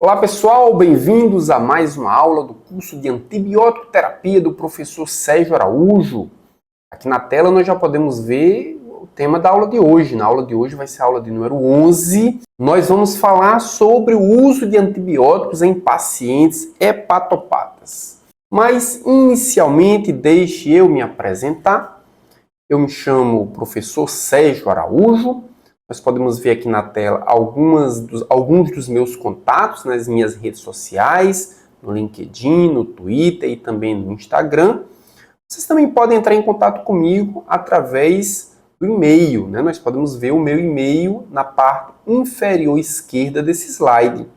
Olá pessoal, bem-vindos a mais uma aula do curso de antibiótico terapia do professor Sérgio Araújo. Aqui na tela nós já podemos ver o tema da aula de hoje. Na aula de hoje vai ser a aula de número 11. Nós vamos falar sobre o uso de antibióticos em pacientes hepatopatas. Mas Inicialmente, deixe eu me apresentar. Eu me chamo professor Sérgio Araújo. Nós podemos ver aqui na tela alguns dos meus contatos nas minhas redes sociais, no LinkedIn, no Twitter e também no Instagram. Vocês também podem entrar em contato comigo através do e-mail, né? Nós podemos ver o meu e-mail na parte inferior esquerda desse slide.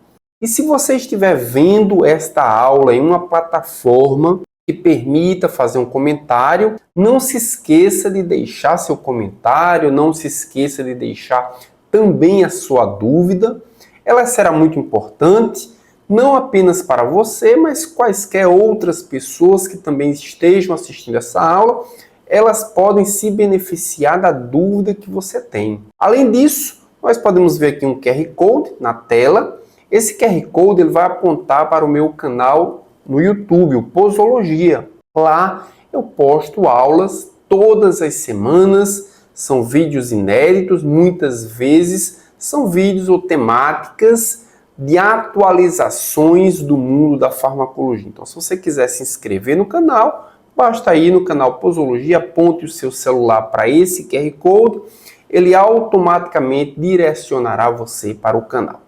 E se você estiver vendo esta aula em uma plataforma que permita fazer um comentário, não se esqueça de deixar seu comentário, não se esqueça de deixar também a sua dúvida. Ela será muito importante, não apenas para você, mas quaisquer outras pessoas que também estejam assistindo essa aula, elas podem se beneficiar da dúvida que você tem. Além disso, nós podemos ver aqui um QR Code na tela. Esse QR Code ele vai apontar para o meu canal no YouTube, o Posologia. Lá eu posto aulas todas as semanas, são vídeos inéditos, muitas vezes são vídeos ou temáticas de atualizações do mundo da farmacologia. Então, se você quiser se inscrever no canal, basta ir no canal Posologia, aponte o seu celular para esse QR Code, ele automaticamente direcionará você para o canal.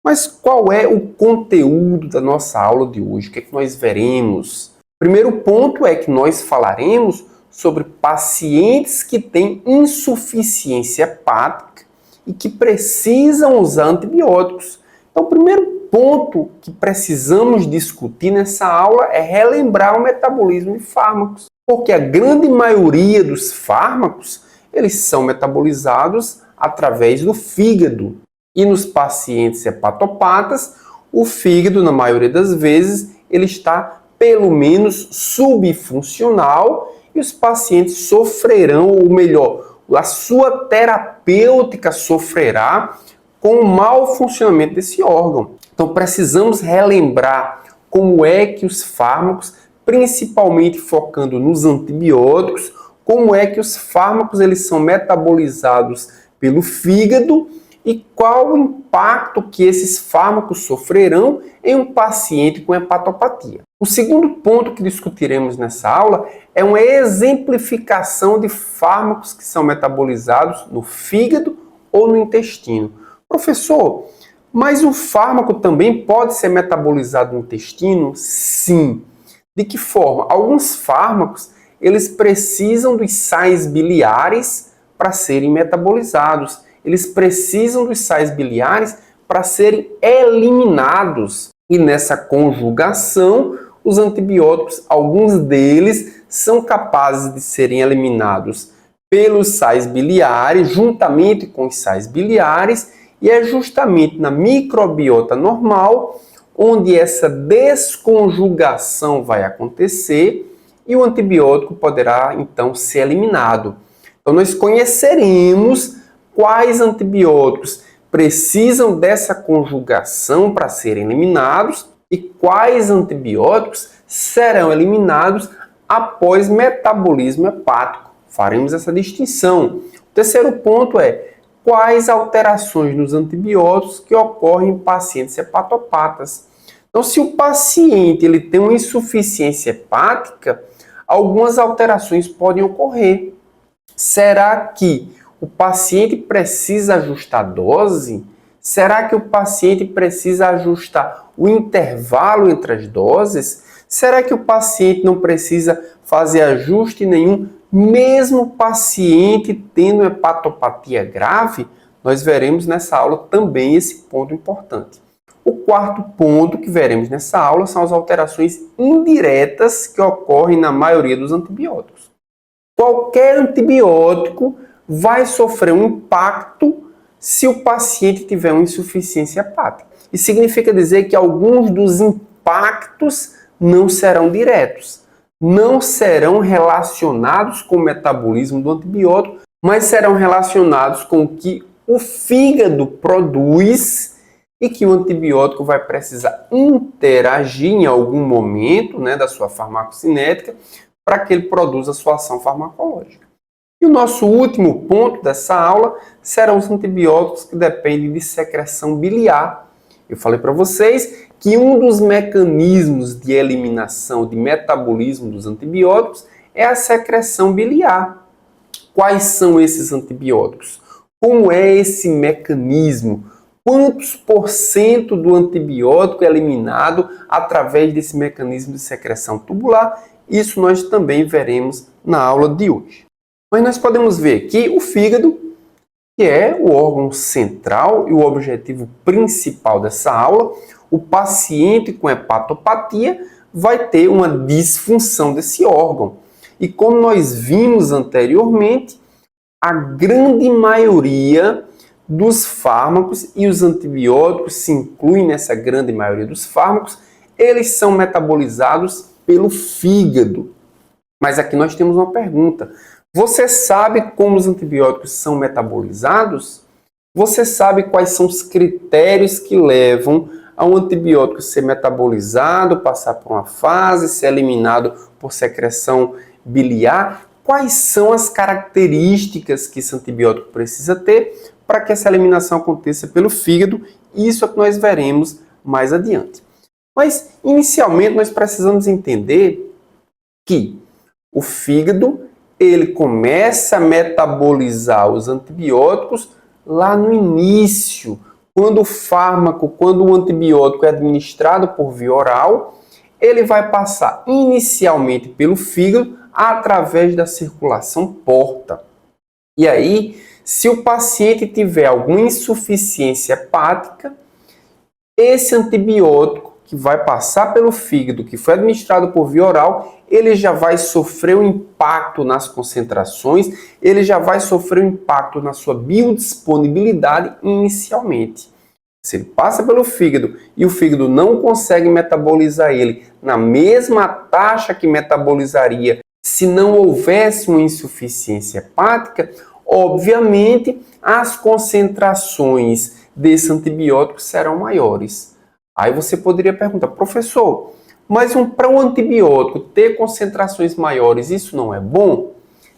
Mas qual é o conteúdo da nossa aula de hoje? O que é que nós veremos? O primeiro ponto é que nós falaremos sobre pacientes que têm insuficiência hepática e que precisam usar antibióticos. Então, o primeiro ponto que precisamos discutir nessa aula é relembrar o metabolismo de fármacos, porque a grande maioria dos fármacos, eles são metabolizados através do fígado. E nos pacientes hepatopatas, o fígado, na maioria das vezes, ele está pelo menos subfuncional e os pacientes sofrerão, ou melhor, a sua terapêutica sofrerá com o mau funcionamento desse órgão. Então precisamos relembrar como é que os fármacos, principalmente focando nos antibióticos, como é que os fármacos eles são metabolizados pelo fígado e qual o impacto que esses fármacos sofrerão em um paciente com hepatopatia. O segundo ponto que discutiremos nessa aula é uma exemplificação de fármacos que são metabolizados no fígado ou no intestino. Professor, mas o fármaco também pode ser metabolizado no intestino? Sim. De que forma? Alguns fármacos eles precisam dos sais biliares para serem metabolizados. Eles precisam dos sais biliares para serem eliminados. E nessa conjugação, os antibióticos, alguns deles são capazes de serem eliminados pelos sais biliares, juntamente com os sais biliares, e é justamente na microbiota normal onde essa desconjugação vai acontecer e o antibiótico poderá então ser eliminado. Então nós conheceremos quais antibióticos precisam dessa conjugação para serem eliminados e quais antibióticos serão eliminados após metabolismo hepático. Faremos essa distinção. O terceiro ponto é quais alterações nos antibióticos que ocorrem em pacientes hepatopatas. Então, se o paciente ele tem uma insuficiência hepática, algumas alterações podem ocorrer. Será que o paciente precisa ajustar a dose? Será que o paciente precisa ajustar o intervalo entre as doses? Será que o paciente não precisa fazer ajuste nenhum, mesmo o paciente tendo hepatopatia grave? Nós veremos nessa aula também esse ponto importante. O quarto ponto que veremos nessa aula são as alterações indiretas que ocorrem na maioria dos antibióticos. Qualquer antibiótico vai sofrer um impacto se o paciente tiver uma insuficiência hepática. Isso significa dizer que alguns dos impactos não serão diretos, não serão relacionados com o metabolismo do antibiótico, mas serão relacionados com o que o fígado produz e que o antibiótico vai precisar interagir em algum momento, né, da sua farmacocinética para que ele produza a sua ação farmacológica. E o nosso último ponto dessa aula serão os antibióticos que dependem de secreção biliar. Eu falei para vocês que um dos mecanismos de eliminação, de metabolismo dos antibióticos é a secreção biliar. Quais são esses antibióticos? Como é esse mecanismo? Quantos por cento do antibiótico é eliminado através desse mecanismo de secreção tubular? Isso nós também veremos na aula de hoje. Mas nós podemos ver que o fígado, que é o órgão central e o objetivo principal dessa aula, o paciente com hepatopatia vai ter uma disfunção desse órgão. E como nós vimos anteriormente, a grande maioria dos fármacos e os antibióticos se incluem nessa grande maioria dos fármacos, eles são metabolizados pelo fígado. Mas aqui nós temos uma pergunta. Você sabe como os antibióticos são metabolizados? Você sabe quais são os critérios que levam a um antibiótico ser metabolizado, passar por uma fase, ser eliminado por secreção biliar? Quais são as características que esse antibiótico precisa ter para que essa eliminação aconteça pelo fígado? Isso é o que nós veremos mais adiante. Mas, inicialmente, nós precisamos entender que o fígado ele começa a metabolizar os antibióticos lá no início, quando o antibiótico é administrado por via oral, ele vai passar inicialmente pelo fígado através da circulação porta. E aí, se o paciente tiver alguma insuficiência hepática, esse antibiótico que vai passar pelo fígado, que foi administrado por via oral, ele já vai sofrer um impacto nas concentrações, ele já vai sofrer um impacto na sua biodisponibilidade inicialmente. Se ele passa pelo fígado e o fígado não consegue metabolizar ele na mesma taxa que metabolizaria se não houvesse uma insuficiência hepática, obviamente as concentrações desse antibiótico serão maiores. Aí você poderia perguntar, professor, mas para um antibiótico ter concentrações maiores, isso não é bom?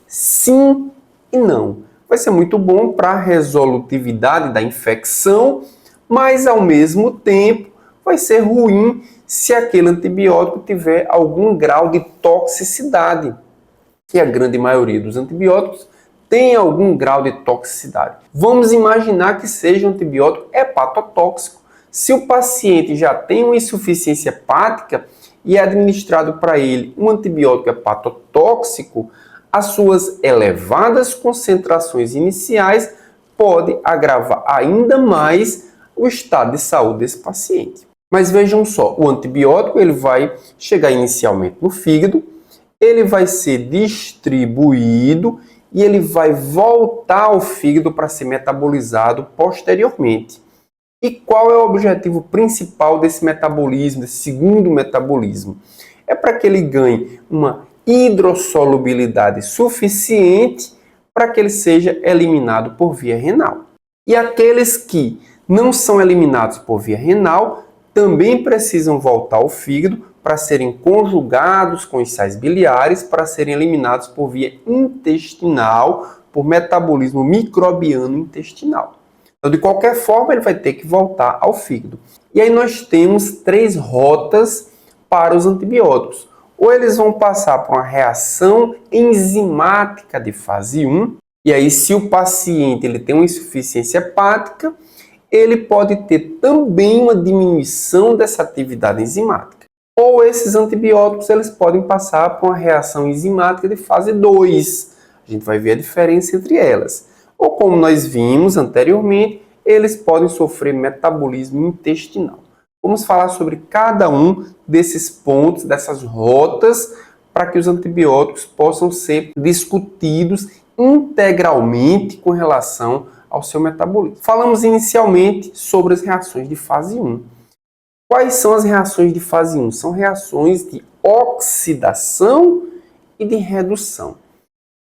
Sim e não. Vai ser muito bom para a resolutividade da infecção, mas ao mesmo tempo vai ser ruim se aquele antibiótico tiver algum grau de toxicidade. E a grande maioria dos antibióticos tem algum grau de toxicidade. Vamos imaginar que seja um antibiótico hepatotóxico. Se o paciente já tem uma insuficiência hepática e é administrado para ele um antibiótico hepatotóxico, as suas elevadas concentrações iniciais podem agravar ainda mais o estado de saúde desse paciente. Mas vejam só, o antibiótico ele vai chegar inicialmente no fígado, ele vai ser distribuído e ele vai voltar ao fígado para ser metabolizado posteriormente. E qual é o objetivo principal desse metabolismo, desse segundo metabolismo? É para que ele ganhe uma hidrossolubilidade suficiente para que ele seja eliminado por via renal. E aqueles que não são eliminados por via renal também precisam voltar ao fígado para serem conjugados com os sais biliares, para serem eliminados por via intestinal, por metabolismo microbiano intestinal. Então, de qualquer forma, ele vai ter que voltar ao fígado. E aí nós temos 3 rotas para os antibióticos. Ou eles vão passar por uma reação enzimática de fase 1, e aí se o paciente ele tem uma insuficiência hepática, ele pode ter também uma diminuição dessa atividade enzimática. Ou esses antibióticos eles podem passar por uma reação enzimática de fase 2. A gente vai ver a diferença entre elas. Ou como nós vimos anteriormente, eles podem sofrer metabolismo intestinal. Vamos falar sobre cada um desses pontos, dessas rotas, para que os antibióticos possam ser discutidos integralmente com relação ao seu metabolismo. Falamos inicialmente sobre as reações de fase 1. Quais são as reações de fase 1? São reações de oxidação e de redução.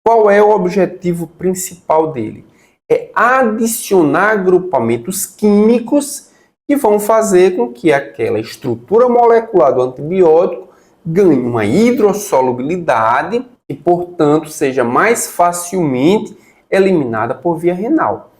Qual é o objetivo principal dele? É adicionar agrupamentos químicos que vão fazer com que aquela estrutura molecular do antibiótico ganhe uma hidrossolubilidade e, portanto, seja mais facilmente eliminada por via renal.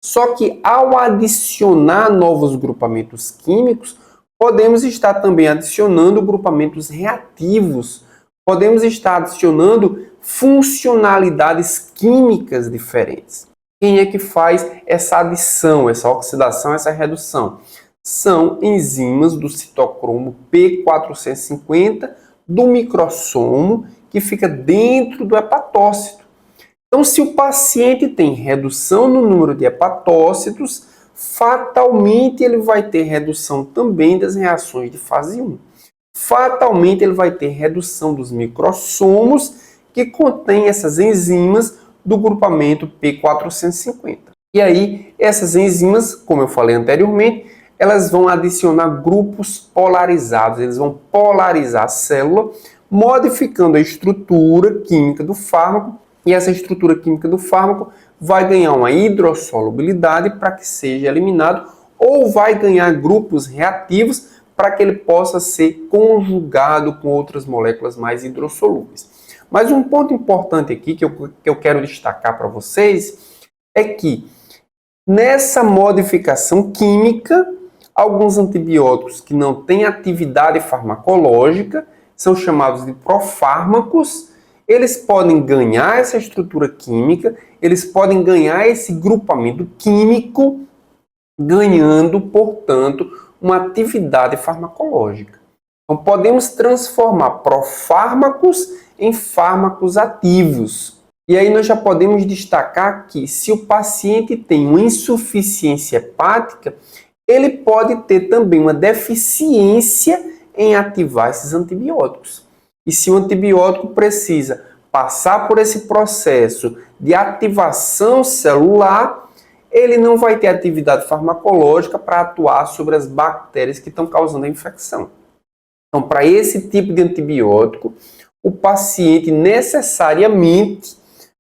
Só que ao adicionar novos grupamentos químicos, podemos estar também adicionando grupamentos reativos, podemos estar adicionando funcionalidades químicas diferentes. Quem é que faz essa adição, essa oxidação, essa redução? São enzimas do citocromo P450 do microsomo que fica dentro do hepatócito. Então, se o paciente tem redução no número de hepatócitos, fatalmente ele vai ter redução também das reações de fase 1. Fatalmente ele vai ter redução dos microsomos que contêm essas enzimas do grupamento P450. E aí, essas enzimas, como eu falei anteriormente, elas vão adicionar grupos polarizados, eles vão polarizar a célula, modificando a estrutura química do fármaco, e essa estrutura química do fármaco vai ganhar uma hidrossolubilidade para que seja eliminado, ou vai ganhar grupos reativos para que ele possa ser conjugado com outras moléculas mais hidrossolúveis. Mas um ponto importante aqui que eu quero destacar para vocês é que nessa modificação química, alguns antibióticos que não têm atividade farmacológica são chamados de profármacos. Eles podem ganhar essa estrutura química, eles podem ganhar esse grupamento químico, ganhando, portanto, uma atividade farmacológica. Então, podemos transformar profármacos em fármacos ativos. E aí nós já podemos destacar que se o paciente tem uma insuficiência hepática, ele pode ter também uma deficiência em ativar esses antibióticos. E se o antibiótico precisa passar por esse processo de ativação celular, ele não vai ter atividade farmacológica para atuar sobre as bactérias que estão causando a infecção. Então, para esse tipo de antibiótico, o paciente necessariamente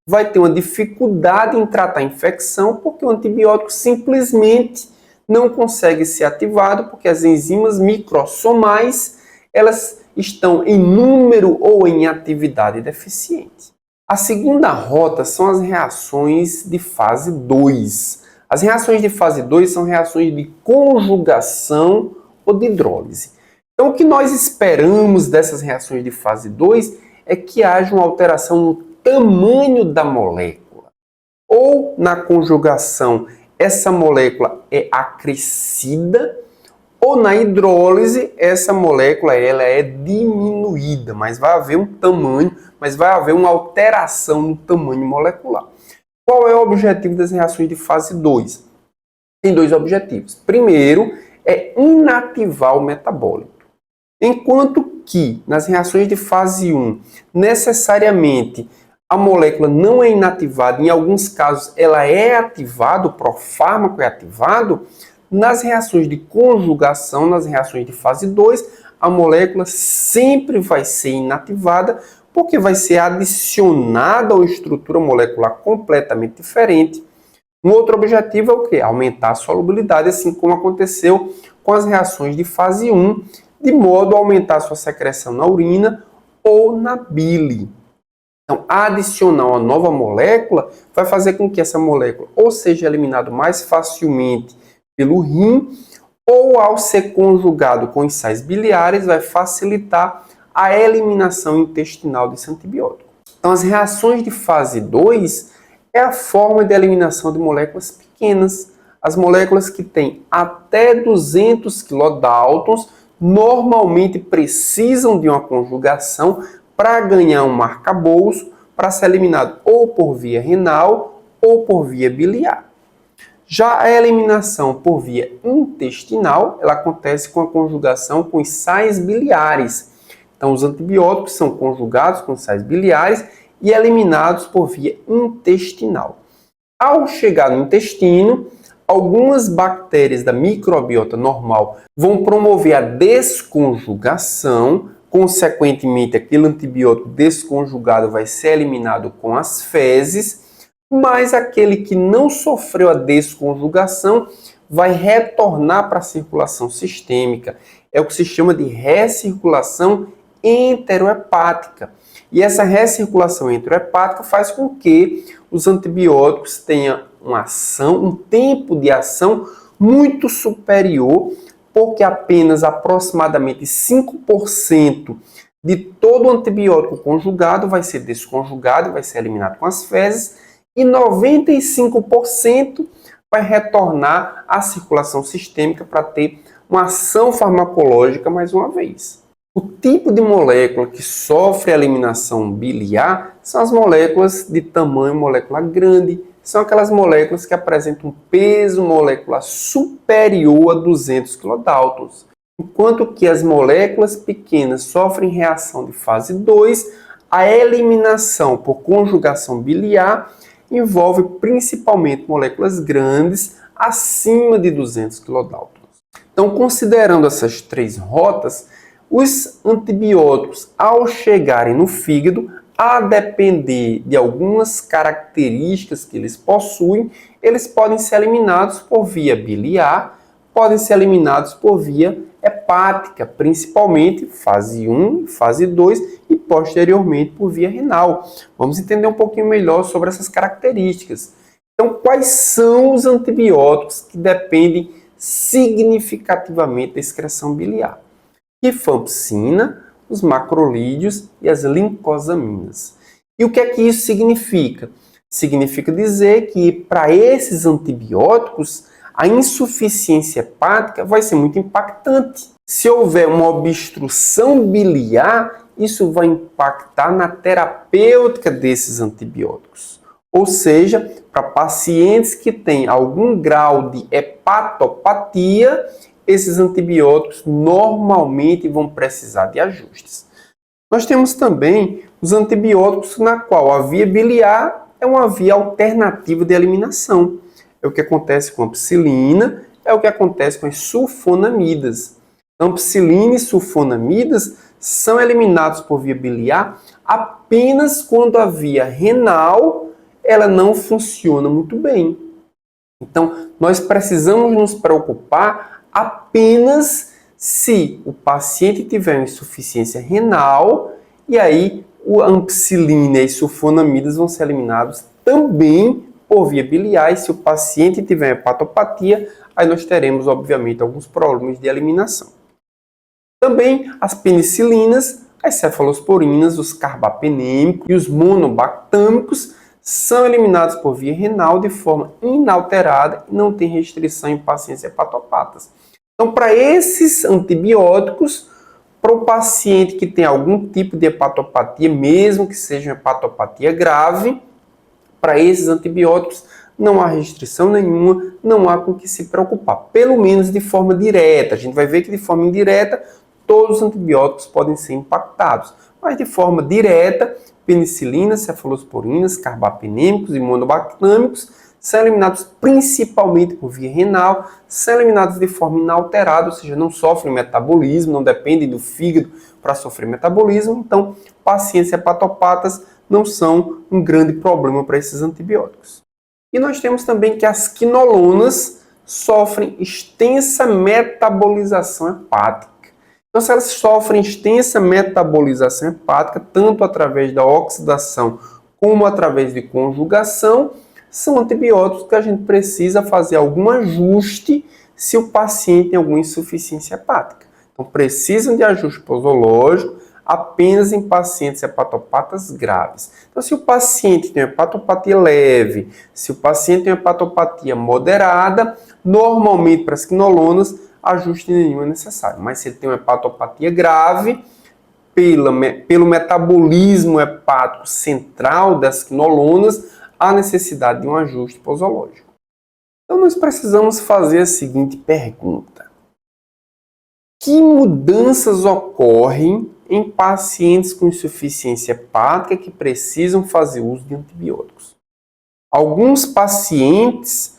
vai ter uma dificuldade em tratar a infecção, porque o antibiótico simplesmente não consegue ser ativado, porque as enzimas microsomais, elas estão em número ou em atividade deficiente. A segunda rota são as reações de fase 2. As reações de fase 2 são reações de conjugação ou de hidrólise. Então, o que nós esperamos dessas reações de fase 2 é que haja uma alteração no tamanho da molécula. Ou na conjugação, essa molécula é acrescida, ou na hidrólise, essa molécula ela é diminuída, mas vai haver um tamanho, mas vai haver uma alteração no tamanho molecular. Qual é o objetivo das reações de fase 2? Tem dois objetivos. Primeiro, é inativar o metabólito. Enquanto que nas reações de fase 1, necessariamente a molécula não é inativada, em alguns casos ela é ativada, o profármaco é ativado, nas reações de conjugação, nas reações de fase 2, a molécula sempre vai ser inativada, porque vai ser adicionada a uma estrutura molecular completamente diferente. Um outro objetivo é o quê? Aumentar a solubilidade, assim como aconteceu com as reações de fase 1, de modo a aumentar a sua secreção na urina ou na bile. Então, adicionar uma nova molécula vai fazer com que essa molécula ou seja eliminada mais facilmente pelo rim, ou ao ser conjugado com os sais biliares, vai facilitar a eliminação intestinal desse antibiótico. Então, as reações de fase 2 é a forma de eliminação de moléculas pequenas. As moléculas que têm até 200 kilodaltons normalmente precisam de uma conjugação para ganhar um arcabouço para ser eliminado ou por via renal ou por via biliar. Já a eliminação por via intestinal, ela acontece com a conjugação com os sais biliares. Então, os antibióticos são conjugados com os sais biliares e eliminados por via intestinal. Ao chegar no intestino, algumas bactérias da microbiota normal vão promover a desconjugação, consequentemente, aquele antibiótico desconjugado vai ser eliminado com as fezes, mas aquele que não sofreu a desconjugação vai retornar para a circulação sistêmica. É o que se chama de recirculação enterohepática. E essa recirculação enterohepática faz com que os antibióticos tenham uma ação, um tempo de ação muito superior, porque apenas aproximadamente 5% de todo o antibiótico conjugado vai ser desconjugado, vai ser eliminado com as fezes, e 95% vai retornar à circulação sistêmica para ter uma ação farmacológica mais uma vez. O tipo de molécula que sofre a eliminação biliar são as moléculas de tamanho molecular grande, são aquelas moléculas que apresentam um peso molecular superior a 200 kilodaltons, enquanto que as moléculas pequenas sofrem reação de fase 2, a eliminação por conjugação biliar envolve principalmente moléculas grandes acima de 200 kilodaltons. Então, considerando essas três rotas, os antibióticos, ao chegarem no fígado, a depender de algumas características que eles possuem, eles podem ser eliminados por via biliar, podem ser eliminados por via hepática, principalmente fase 1, fase 2 e posteriormente por via renal. Vamos entender um pouquinho melhor sobre essas características. Então, quais são os antibióticos que dependem significativamente da excreção biliar? Rifampicina, os macrolídeos e as lincosaminas. E o que é que isso significa? Significa dizer que para esses antibióticos a insuficiência hepática vai ser muito impactante. Se houver uma obstrução biliar, isso vai impactar na terapêutica desses antibióticos. Ou seja, para pacientes que têm algum grau de hepatopatia, esses antibióticos normalmente vão precisar de ajustes. Nós temos também os antibióticos na qual a via biliar é uma via alternativa de eliminação. É o que acontece com a ampicilina, é o que acontece com as sulfonamidas. Ampicilina e sulfonamidas são eliminados por via biliar apenas quando a via renal ela não funciona muito bem. Então, nós precisamos nos preocupar apenas se o paciente tiver uma insuficiência renal, e aí a ampicilina e sulfonamidas vão ser eliminados também por via biliar, e se o paciente tiver hepatopatia, aí nós teremos, obviamente, alguns problemas de eliminação. Também as penicilinas, as cefalosporinas, os carbapenêmicos e os monobactâmicos são eliminados por via renal de forma inalterada e não tem restrição em pacientes hepatopatas. Então, para esses antibióticos, para o paciente que tem algum tipo de hepatopatia, mesmo que seja uma hepatopatia grave, para esses antibióticos não há restrição nenhuma, não há com que se preocupar, pelo menos de forma direta. A gente vai ver que de forma indireta todos os antibióticos podem ser impactados, mas de forma direta, penicilinas, cefalosporinas, carbapenêmicos e monobactâmicos são eliminados principalmente por via renal, são eliminados de forma inalterada, ou seja, não sofrem metabolismo, não dependem do fígado para sofrer metabolismo, então pacientes hepatopatas não são um grande problema para esses antibióticos. E nós temos também que as quinolonas sofrem extensa metabolização hepática. Então, se elas sofrem extensa metabolização hepática, tanto através da oxidação como através de conjugação, são antibióticos que a gente precisa fazer algum ajuste se o paciente tem alguma insuficiência hepática. Então, precisam de ajuste posológico apenas em pacientes hepatopatas graves. Então, se o paciente tem hepatopatia leve, se o paciente tem hepatopatia moderada, normalmente para as quinolonas, ajuste nenhum é necessário. Mas se ele tem uma hepatopatia grave, pelo metabolismo hepático central das quinolonas, há necessidade de um ajuste posológico. Então, nós precisamos fazer a seguinte pergunta. Que mudanças ocorrem em pacientes com insuficiência hepática que precisam fazer uso de antibióticos? Alguns pacientes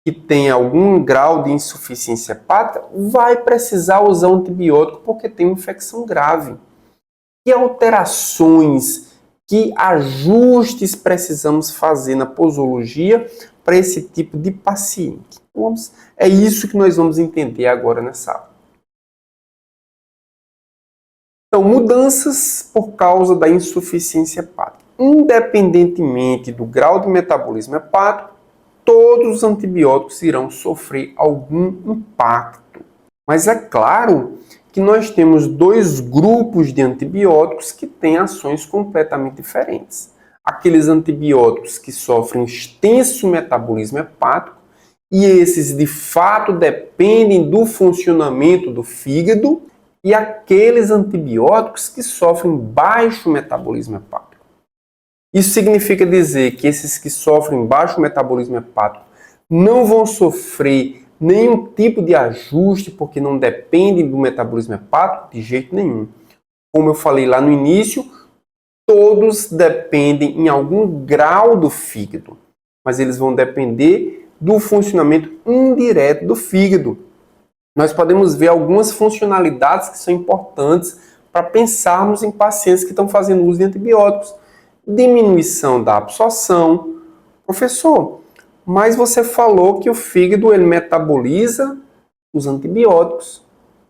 que têm algum grau de insuficiência hepática vai precisar usar um antibiótico porque tem uma infecção grave. Que alterações, que ajustes precisamos fazer na posologia para esse tipo de paciente? É isso que nós vamos entender agora nessa aula. Então, mudanças por causa da insuficiência hepática. Independentemente do grau de metabolismo hepático, todos os antibióticos irão sofrer algum impacto. Mas é claro que nós temos dois grupos de antibióticos que têm ações completamente diferentes. Aqueles antibióticos que sofrem extenso metabolismo hepático, e esses de fato dependem do funcionamento do fígado, e aqueles antibióticos que sofrem baixo metabolismo hepático. Isso significa dizer que esses que sofrem baixo metabolismo hepático não vão sofrer nenhum tipo de ajuste porque não dependem do metabolismo hepático de jeito nenhum. Como eu falei lá no início, todos dependem em algum grau do fígado, mas eles vão depender do funcionamento indireto do fígado. Nós podemos ver algumas funcionalidades que são importantes para pensarmos em pacientes que estão fazendo uso de antibióticos. Diminuição da absorção. Professor, mas você falou que o fígado ele metaboliza os antibióticos.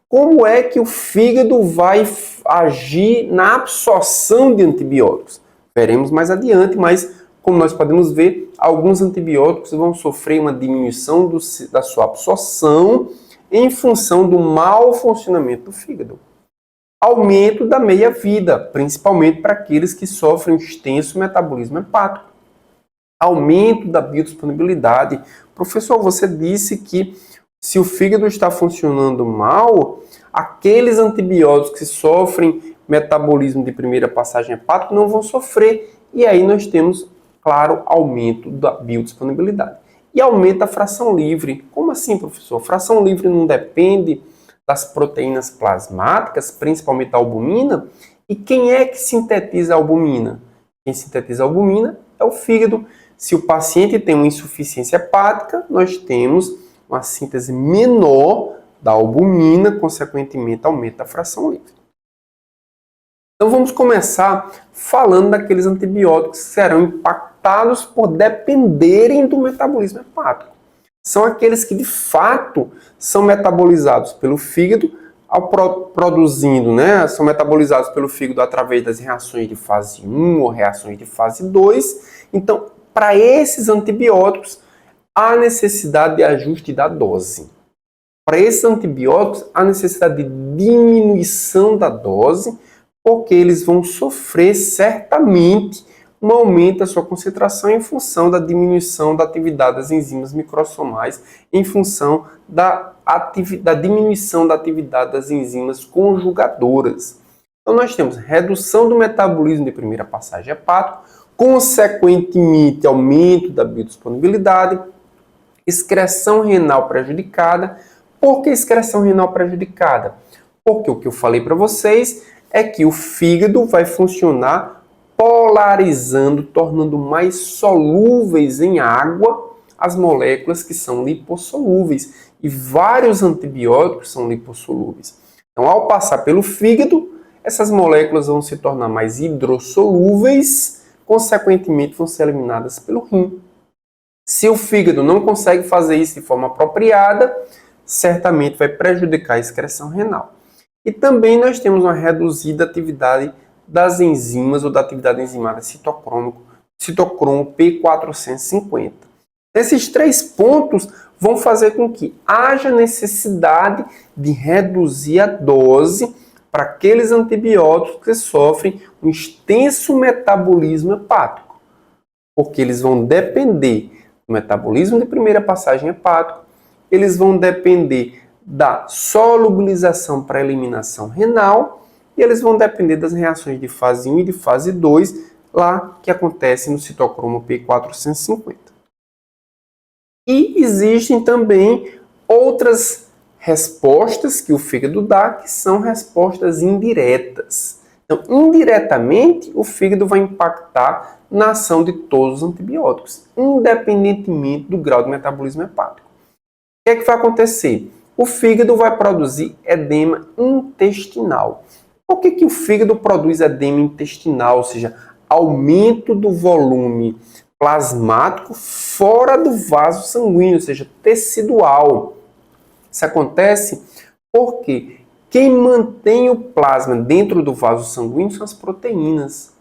Como é que o fígado vai agir na absorção de antibióticos? Veremos mais adiante, mas como nós podemos ver, alguns antibióticos vão sofrer uma diminuição da sua absorção em função do mau funcionamento do fígado. Aumento da meia-vida, principalmente para aqueles que sofrem extenso metabolismo hepático. Aumento da biodisponibilidade. Professor, você disse que se o fígado está funcionando mal, aqueles antibióticos que sofrem metabolismo de primeira passagem hepática não vão sofrer. E aí nós temos, claro, aumento da biodisponibilidade. E aumenta a fração livre. Como assim, professor? Fração livre não depende das proteínas plasmáticas, principalmente a albumina? E quem é que sintetiza a albumina? Quem sintetiza a albumina é o fígado. Se o paciente tem uma insuficiência hepática, nós temos uma síntese menor da albumina, consequentemente aumenta a fração livre. Então vamos começar falando daqueles antibióticos que serão impactados por dependerem do metabolismo hepático. São aqueles que de fato são metabolizados pelo fígado, são metabolizados pelo fígado através das reações de fase 1 ou reações de fase 2. Então, para esses antibióticos, há necessidade de ajuste da dose. Para esses antibióticos, há necessidade de diminuição da dose, porque eles vão sofrer certamente um aumento da sua concentração em função da diminuição da atividade das enzimas microsomais, em função da diminuição da atividade das enzimas conjugadoras. Então nós temos redução do metabolismo de primeira passagem hepática, consequentemente aumento da biodisponibilidade, excreção renal prejudicada. Por que excreção renal prejudicada? Porque o que eu falei para vocês é que o fígado vai funcionar polarizando, tornando mais solúveis em água as moléculas que são lipossolúveis. E vários antibióticos são lipossolúveis. Então, ao passar pelo fígado, essas moléculas vão se tornar mais hidrossolúveis, consequentemente vão ser eliminadas pelo rim. Se o fígado não consegue fazer isso de forma apropriada, certamente vai prejudicar a excreção renal. E também nós temos uma reduzida atividade das enzimas ou da atividade enzimada citocromo P450. Esses três pontos vão fazer com que haja necessidade de reduzir a dose para aqueles antibióticos que sofrem um extenso metabolismo hepático, porque eles vão depender do metabolismo de primeira passagem hepática, eles vão depender da solubilização para eliminação renal e eles vão depender das reações de fase 1 e de fase 2, lá que acontece no citocromo P450. E existem também outras respostas que o fígado dá, que são respostas indiretas. Então, indiretamente, o fígado vai impactar na ação de todos os antibióticos, independentemente do grau de metabolismo hepático. O que é que vai acontecer? O fígado vai produzir edema intestinal. Por que que o fígado produz edema intestinal, ou seja, aumento do volume plasmático fora do vaso sanguíneo, ou seja, tecidual. Isso acontece porque quem mantém o plasma dentro do vaso sanguíneo são as proteínas.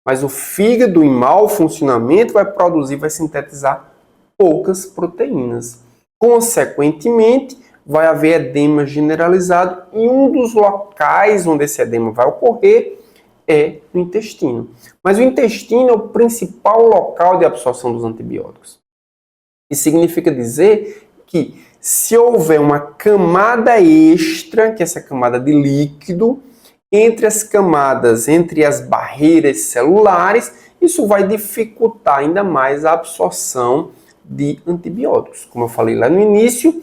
Mas o fígado, em mau funcionamento, vai produzir, vai sintetizar poucas proteínas. Consequentemente, vai haver edema generalizado e um dos locais onde esse edema vai ocorrer é no intestino. Mas o intestino é o principal local de absorção dos antibióticos. Isso significa dizer que se houver uma camada extra, que é essa camada de líquido, entre as camadas, entre as barreiras celulares, isso vai dificultar ainda mais a absorção de antibióticos. Como eu falei lá no início,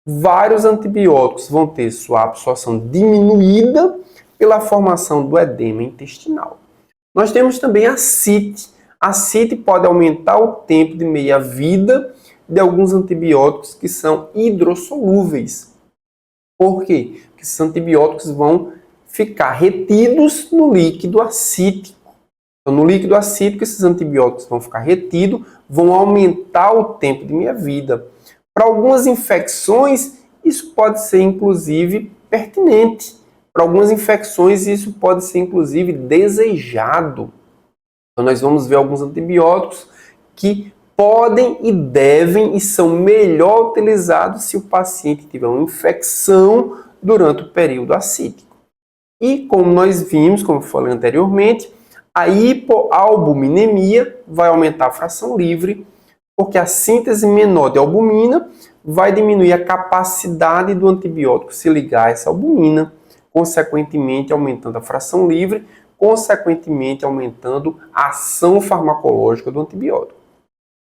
vários antibióticos vão ter sua absorção diminuída pela formação do edema intestinal. Nós temos também a CIT. A CIT pode aumentar o tempo de meia-vida de alguns antibióticos que são hidrossolúveis. Por quê? Porque esses antibióticos vão ficar retidos no líquido acítico. Então, no líquido acítico, esses antibióticos vão ficar retidos, vão aumentar o tempo de meia-vida. Para algumas infecções, isso pode ser, inclusive, pertinente. Para algumas infecções, isso pode ser, inclusive, desejado. Então, nós vamos ver alguns antibióticos que podem e devem e são melhor utilizados se o paciente tiver uma infecção durante o período acítico. E como nós vimos, como eu falei anteriormente, a hipoalbuminemia vai aumentar a fração livre, porque a síntese menor de albumina vai diminuir a capacidade do antibiótico se ligar a essa albumina, consequentemente aumentando a fração livre, consequentemente aumentando a ação farmacológica do antibiótico.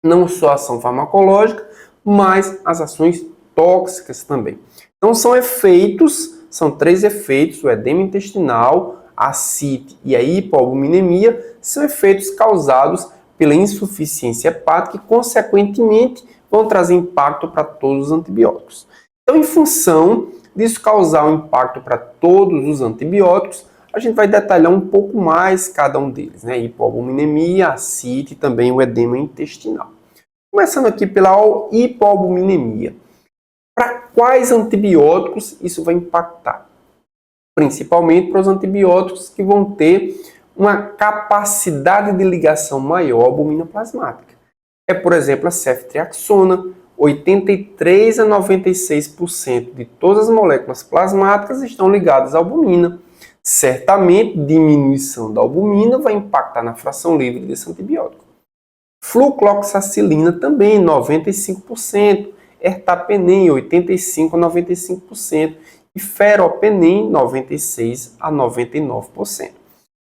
Não só a ação farmacológica, mas as ações tóxicas também. Então são 3 efeitos, o edema intestinal, a CIT e a hipoalbuminemia, são efeitos causados pela insuficiência hepática e, consequentemente, vão trazer impacto para todos os antibióticos. Então, em função disso causar um impacto para todos os antibióticos, a gente vai detalhar um pouco mais cada um deles, né? Hipoalbuminemia, a CIT e também o edema intestinal. Começando aqui pela hipoalbuminemia. Para quais antibióticos isso vai impactar? Principalmente para os antibióticos que vão ter uma capacidade de ligação maior à albumina plasmática. É, por exemplo, a ceftriaxona. 83 a 96% de todas as moléculas plasmáticas estão ligadas à albumina. Certamente, diminuição da albumina vai impactar na fração livre desse antibiótico. Flucloxacilina também, 95%. Ertapenem, 85 a 95%. E feropenem, 96 a 99%.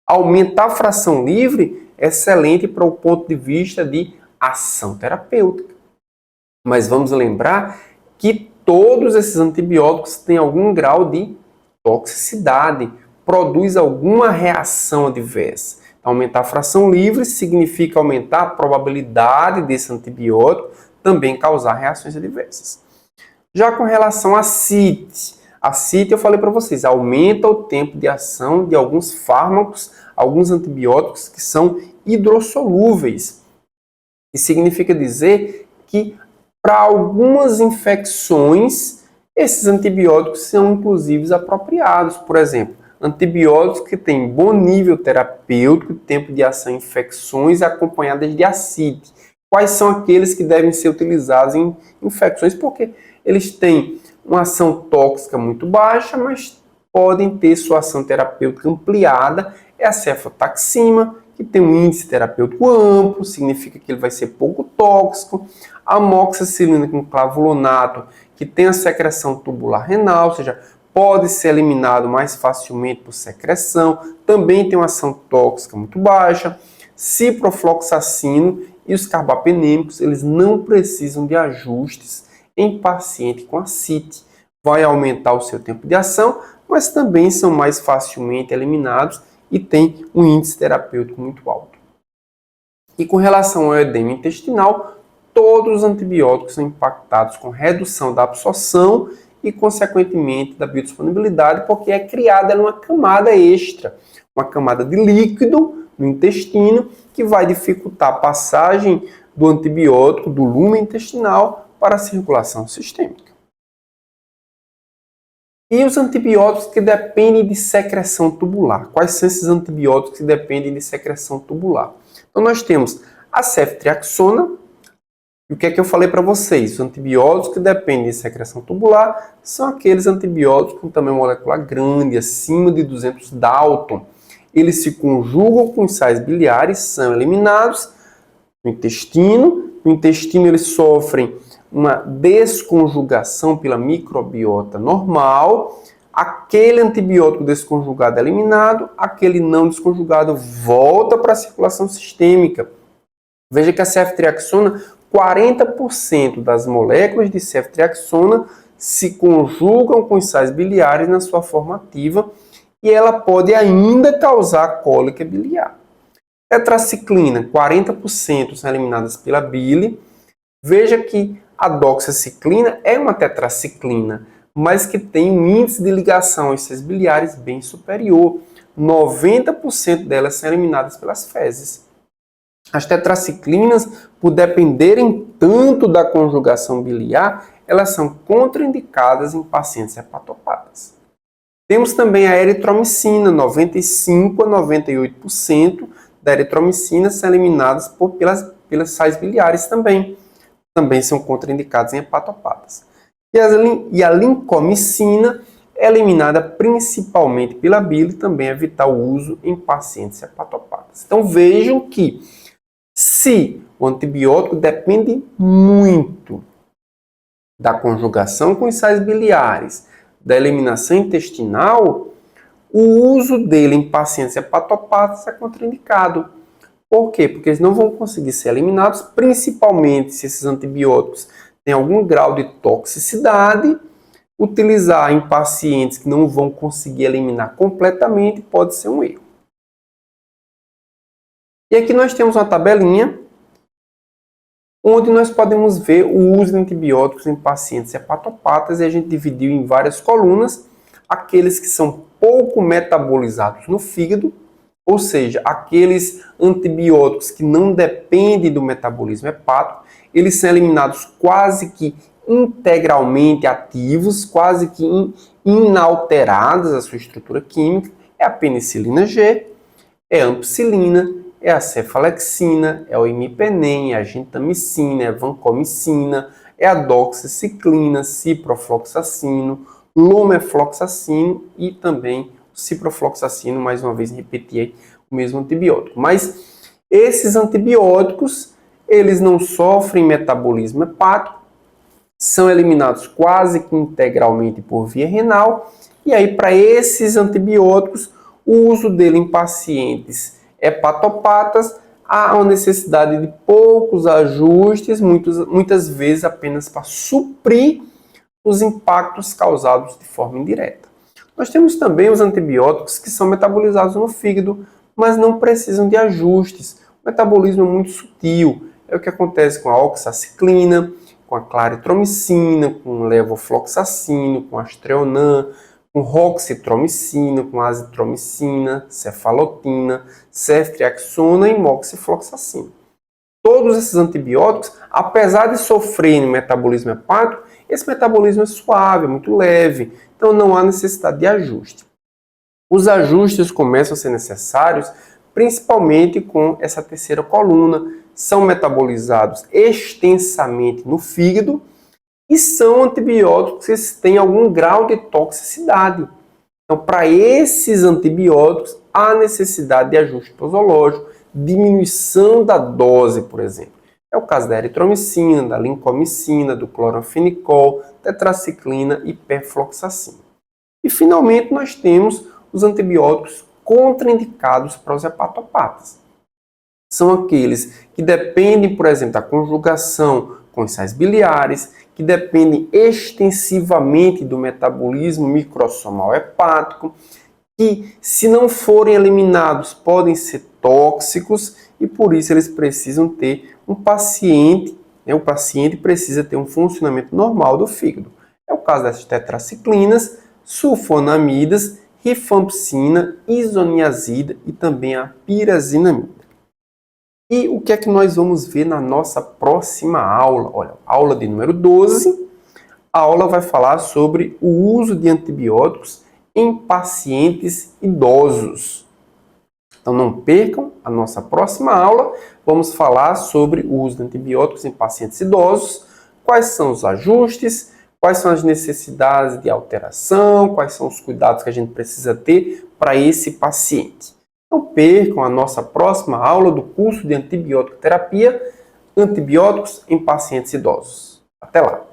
Aumentar a fração livre é excelente para o ponto de vista de ação terapêutica. Mas vamos lembrar que todos esses antibióticos têm algum grau de toxicidade, produz alguma reação adversa. Então, aumentar a fração livre significa aumentar a probabilidade desse antibiótico também causar reações adversas. Já com relação à CIT, a CIT eu falei para vocês, aumenta o tempo de ação de alguns fármacos, alguns antibióticos que são hidrossolúveis. Isso significa dizer que para algumas infecções, esses antibióticos são inclusive apropriados. Por exemplo, antibióticos que têm bom nível terapêutico, tempo de ação em infecções acompanhadas de acite. Quais são aqueles que devem ser utilizados em infecções? Porque eles têm uma ação tóxica muito baixa, mas podem ter sua ação terapêutica ampliada. É a cefotaxima, que tem um índice terapêutico amplo, significa que ele vai ser pouco tóxico. A amoxicilina com clavulonato, que tem a secreção tubular renal, ou seja, pode ser eliminado mais facilmente por secreção, também tem uma ação tóxica muito baixa. Ciprofloxacino e os carbapenêmicos, eles não precisam de ajustes em paciente com ascite. Vai aumentar o seu tempo de ação, mas também são mais facilmente eliminados e tem um índice terapêutico muito alto. E com relação ao edema intestinal, todos os antibióticos são impactados com redução da absorção e, consequentemente, da biodisponibilidade, porque é criada uma camada extra, uma camada de líquido no intestino que vai dificultar a passagem do antibiótico do lumen intestinal para a circulação sistêmica. E os antibióticos que dependem de secreção tubular? Quais são esses antibióticos que dependem de secreção tubular? Então nós temos a ceftriaxona. E o que é que eu falei para vocês? Os antibióticos que dependem de secreção tubular são aqueles antibióticos com tamanho molecular grande, acima de 200 Dalton. Eles se conjugam com os sais biliares, são eliminados no intestino. No intestino eles sofrem uma desconjugação pela microbiota normal. Aquele antibiótico desconjugado é eliminado, aquele não desconjugado volta para a circulação sistêmica. Veja que a ceftriaxona, 40% das moléculas de ceftriaxona se conjugam com os sais biliares na sua forma ativa e ela pode ainda causar cólica biliar. Tetraciclina, 40% são eliminadas pela bile. Veja que a doxaciclina é uma tetraciclina, mas que tem um índice de ligação aos sais biliares bem superior. 90% delas são eliminadas pelas fezes. As tetraciclinas, por dependerem tanto da conjugação biliar, elas são contraindicadas em pacientes hepatopatas. Temos também a eritromicina, 95 a 98% da eritromicina são eliminadas pelas sais biliares também. Também são contraindicados em hepatopatas. E a lincomicina é eliminada principalmente pela bile, também evitar o uso em pacientes hepatopatas. Então vejam que se o antibiótico depende muito da conjugação com os sais biliares, da eliminação intestinal, o uso dele em pacientes hepatopatas é contraindicado. Por quê? Porque eles não vão conseguir ser eliminados, principalmente se esses antibióticos têm algum grau de toxicidade. Utilizar em pacientes que não vão conseguir eliminar completamente pode ser um erro. E aqui nós temos uma tabelinha onde nós podemos ver o uso de antibióticos em pacientes hepatopatas e a gente dividiu em várias colunas aqueles que são pouco metabolizados no fígado, ou seja, aqueles antibióticos que não dependem do metabolismo hepático, eles são eliminados quase que integralmente ativos, quase que inalteradas a sua estrutura química. É a penicilina G, é a ampicilina, é a cefalexina, é o imipenem, é a gentamicina, é a vancomicina, é a doxiciclina, ciprofloxacino, lomefloxacino e também ciprofloxacino, mais uma vez repetir o mesmo antibiótico. Mas esses antibióticos, eles não sofrem metabolismo hepático, são eliminados quase que integralmente por via renal, e aí para esses antibióticos, o uso dele em pacientes hepatopatas, há uma necessidade de poucos ajustes, muitas vezes apenas para suprir os impactos causados de forma indireta. Nós temos também os antibióticos que são metabolizados no fígado, mas não precisam de ajustes. O metabolismo é muito sutil. É o que acontece com a oxaciclina, com a claritromicina, com o levofloxacino, com a astreonam, com roxitromicina, com a azitromicina, cefalotina, ceftriaxona e moxifloxacina. Todos esses antibióticos, apesar de sofrerem metabolismo hepático, esse metabolismo é suave, é muito leve, então não há necessidade de ajuste. Os ajustes começam a ser necessários principalmente com essa terceira coluna. São metabolizados extensamente no fígado e são antibióticos que têm algum grau de toxicidade. Então, para esses antibióticos, há necessidade de ajuste posológico, diminuição da dose, por exemplo. É o caso da eritromicina, da lincomicina, do cloranfenicol, tetraciclina e perfloxacina. E, finalmente, nós temos os antibióticos contraindicados para os hepatopatas. São aqueles que dependem, por exemplo, da conjugação com os sais biliares, que dependem extensivamente do metabolismo microsomal hepático, que, se não forem eliminados, podem ser tóxicos e, por isso, eles precisam ter um paciente, o paciente precisa ter um funcionamento normal do fígado. É o caso das tetraciclinas, sulfonamidas, rifampicina, isoniazida e também a pirazinamida. E o que é que nós vamos ver na nossa próxima aula? Olha, aula de número 12, a aula vai falar sobre o uso de antibióticos em pacientes idosos. Então não percam a nossa próxima aula, vamos falar sobre o uso de antibióticos em pacientes idosos, quais são os ajustes, quais são as necessidades de alteração, quais são os cuidados que a gente precisa ter para esse paciente. Não percam a nossa próxima aula do curso de antibiótico terapia, antibióticos em pacientes idosos. Até lá!